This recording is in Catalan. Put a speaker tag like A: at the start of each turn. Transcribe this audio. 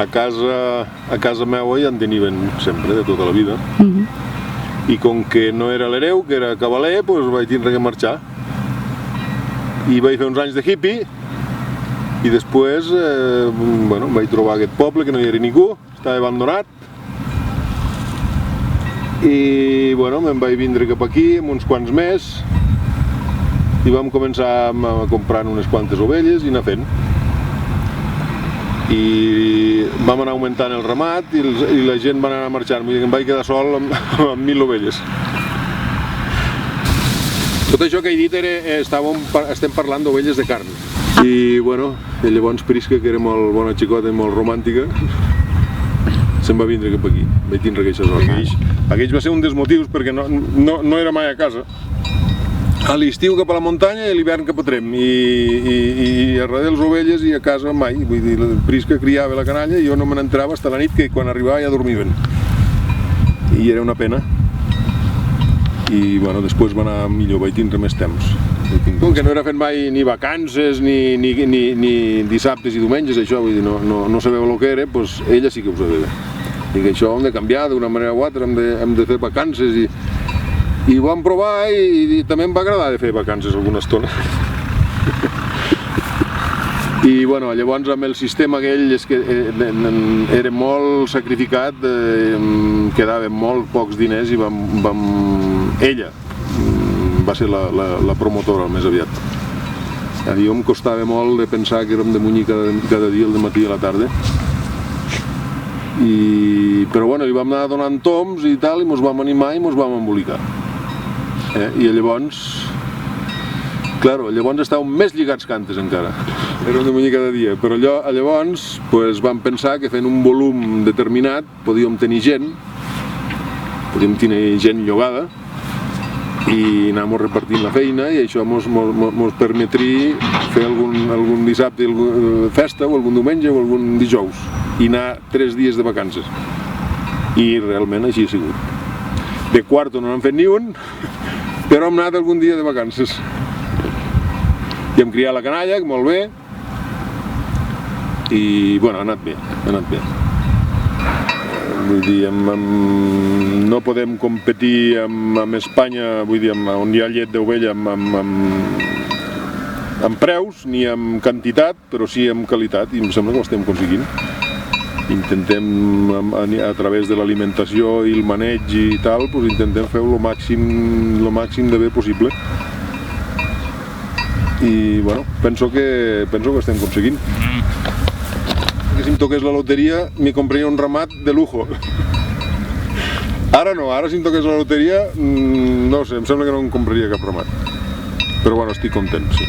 A: A casa meva ja en tenien sempre, de tota la vida. I com que no era l'hereu, que era cavaler, doncs vaig tindre que marxar. I vaig fer uns anys de hippie, i després vaig trobar aquest poble que no hi era ningú, estava abandonat. I me'n vaig vindre cap aquí amb uns quants més i vam començar a comprar unes quantes ovelles i anar fent. I vam anar augmentant el ramat i la gent va anar marxant, vull dir que em vaig quedar sol amb 1.000 ovelles. Tot això que he dit estem parlant d'ovelles de carn. I llavors Prisca, que era molt bona xicota i molt romàntica, se'n va vindre cap aquí, vaig tindre que això sol. Aquell va ser un dels motius perquè no era mai a casa. A l'estiu cap a la muntanya i a l'hivern cap a Trem, i a darrere les ovelles i a casa mai. Vull dir, la Prisca criava la canalla i jo no me n'entrava fins a la nit, que quan arribava ja dormiven. I era una pena. I després va anar millor, vaig tindre més temps. Com que no era fent mai ni vacances, ni dissabtes i diumenges, això, vull dir, no sabeu el que era, doncs ella sí que ho sabia. I que això hem de canviar d'una manera o altra, hem de fer vacances i ho vam provar i també em va agradar de fer vacances alguna estona. I llavors amb el sistema aquell és que era molt sacrificat, quedaven molt pocs diners i ella va ser la promotora més aviat. A mi em costava molt de pensar que érem de munyir cada dia, al matí i a la tarda. Però li vam anar donant toms i tal, i ens vam animar i ens vam embolicar. I llavors estàvem més lligats que antes encara. Érem de munyir cada dia, però llavors vam pensar que fent un volum determinat podíem tenir gent llogada i anar repartint la feina, i això ens permetria fer algun dissabte festa, o algun diumenge o algun dijous, i anar 3 dies de vacances. I realment així ha sigut. De quarto no n'hem fet ni un, però hem anat algun dia de vacances. I hem criat la canalla, molt bé, i ha anat bé, Vull dir, no podem competir amb Espanya, vull dir, on hi ha llet d'ovella amb preus, ni amb quantitat, però sí amb qualitat, i em sembla que ho estem aconseguint. Intentem, a través de l'alimentació i el maneig i tal, intentem fer lo màxim de bé possible. I penso que estem aconseguint. Si em toqués la loteria, m'hi compraria un ramat de lujo. Ara no, ara si em toqués la loteria, no sé, em sembla que no em compraria cap ramat. Però estic content, sí.